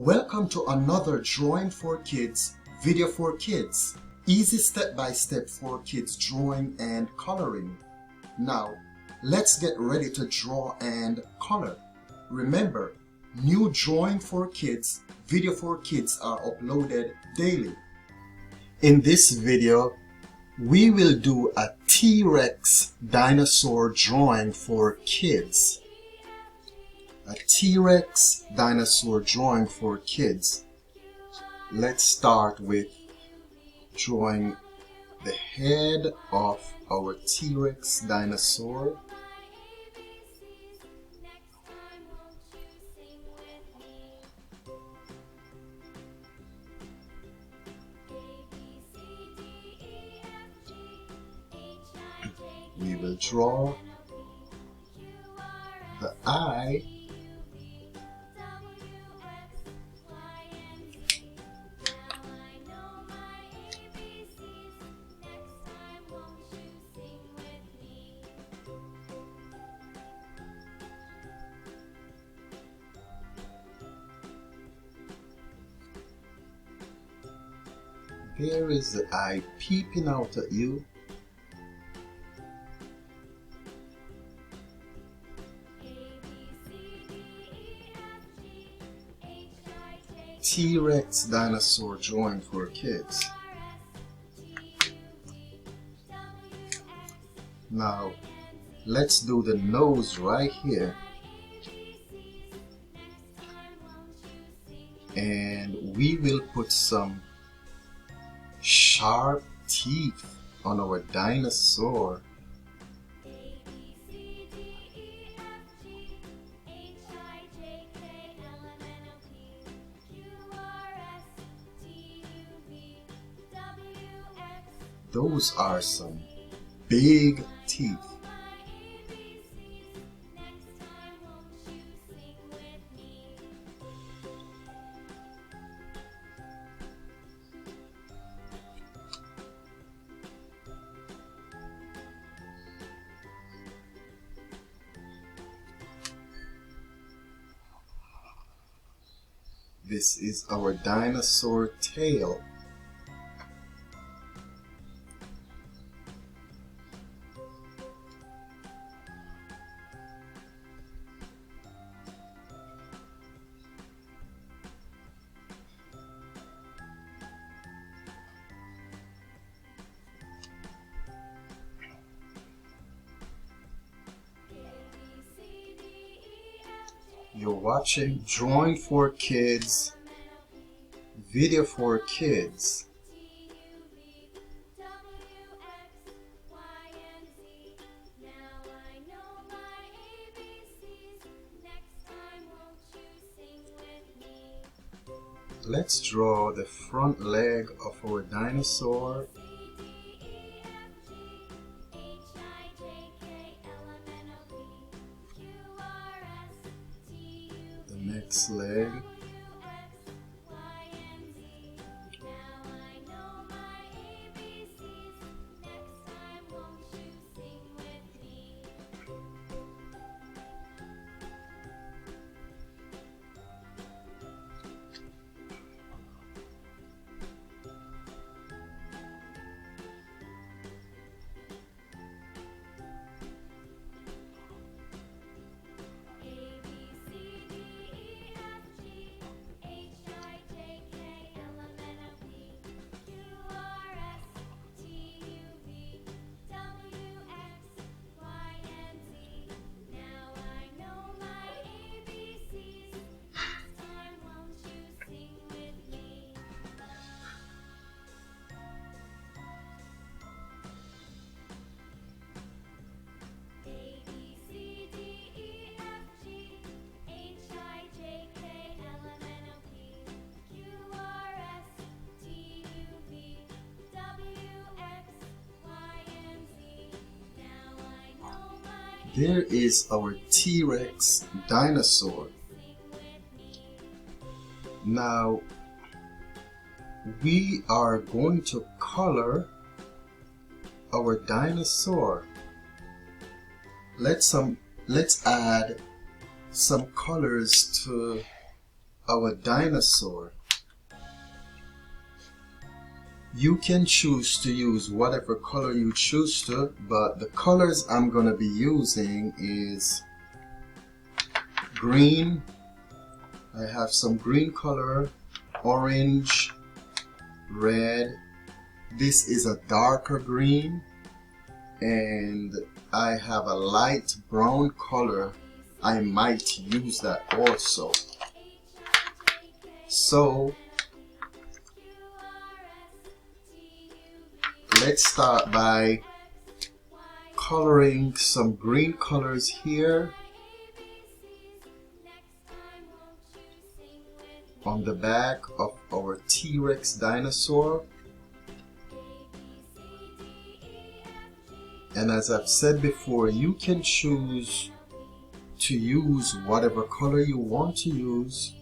Welcome to another Drawing for Kids video for kids. Easy step-by-step for kids drawing and coloring. Now, let's get ready to draw and color. Remember, new Drawing for Kids video for kids are uploaded daily. In this video, we will do a T-Rex dinosaur drawing for kids. A T-Rex dinosaur drawing for kids. Let's start with drawing the head of our T-Rex dinosaur. We will draw the eye. There is the eye peeping out at you. T-Rex dinosaur drawing for kids. Now, let's do the nose right here. And we will put some sharp teeth on our dinosaur. Those are some big teeth. This is our dinosaur tail. You're watching Drawing for Kids video for kids. Let's draw the front leg of our dinosaur. The next leg. There is our T-Rex dinosaur. Now, we are going to color our dinosaur. Let's add some colors to our dinosaur. You can choose to use whatever color you choose to, but the colors I'm gonna be using is green. I have some green color, orange, red. This is a darker green, and I have a light brown color. I might use that also. So let's start by coloring some green colors here on the back of our T-Rex dinosaur. And as I've said before, you can choose to use whatever color you want to use.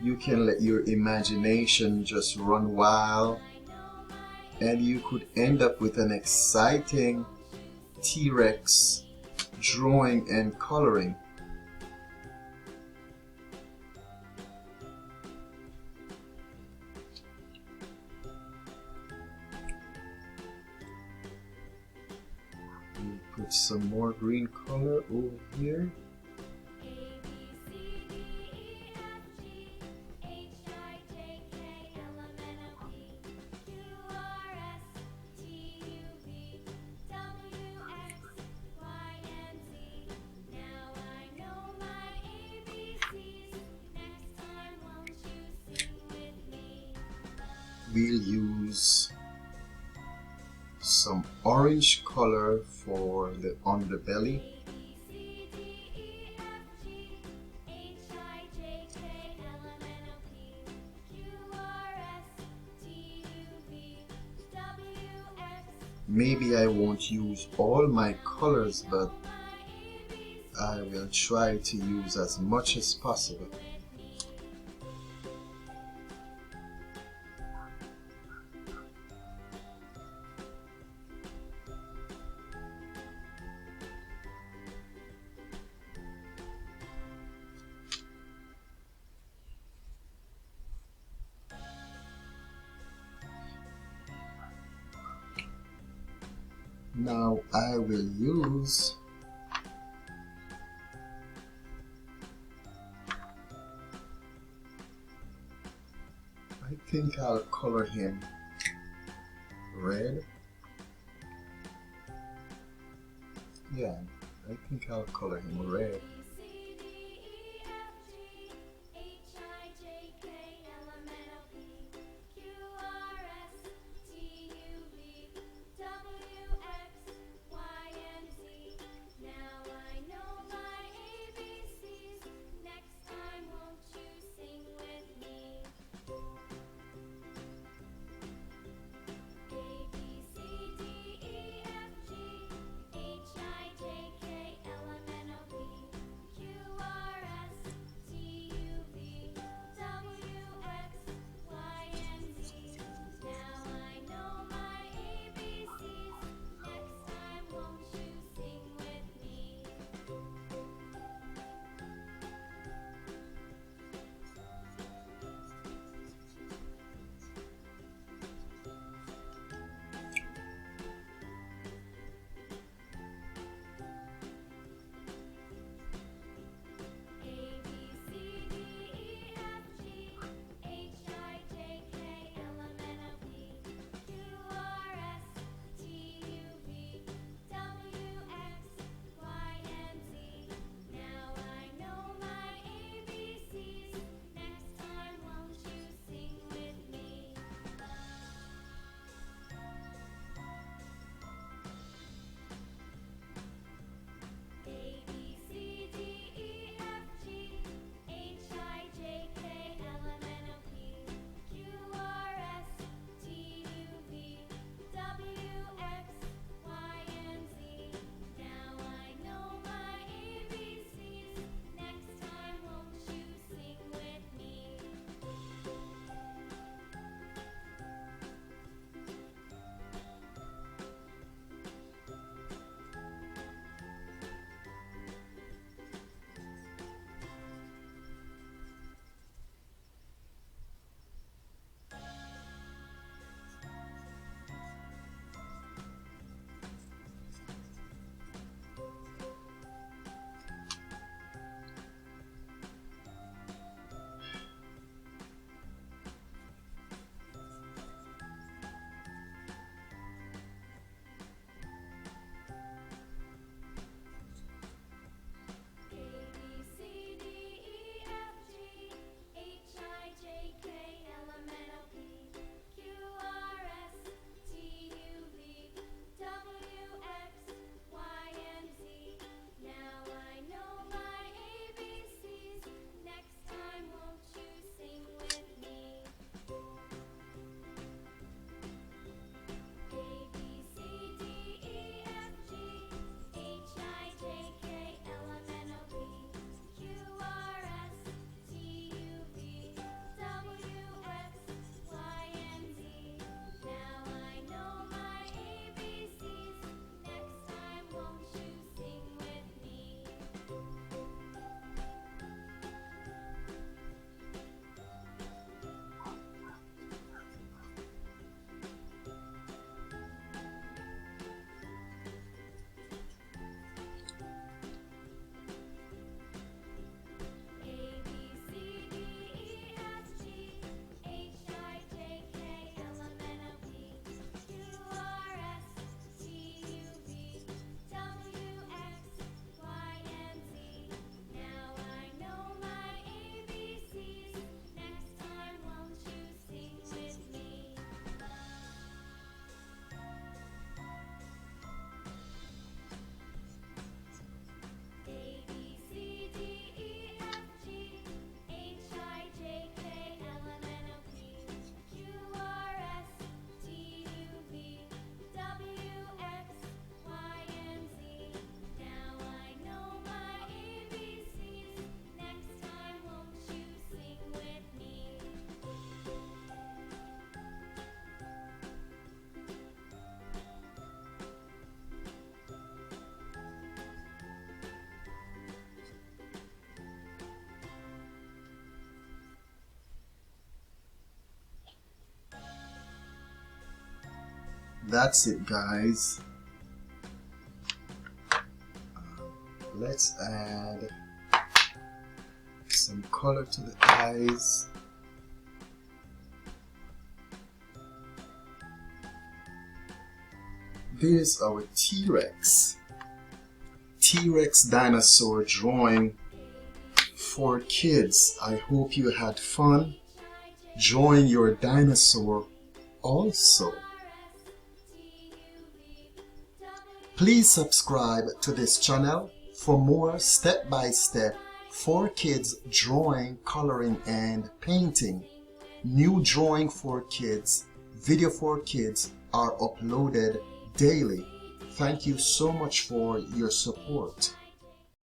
You can let your imagination just run wild, and you could end up with an exciting T-Rex drawing and coloring. Put some more green color over here. We'll use some orange color for the underbelly. Maybe I won't use all my colors, but I will try to use as much as possible. Now I will use I think I'll color him red. Yeah, I think I'll color him red. That's it, guys. Let's add some color to the eyes. There's our T-Rex. T-Rex dinosaur drawing for kids. I hope you had fun drawing your dinosaur also. Please subscribe to this channel for more step-by-step for kids drawing, coloring, and painting. New drawing for kids, video for kids are uploaded daily. Thank you so much for your support.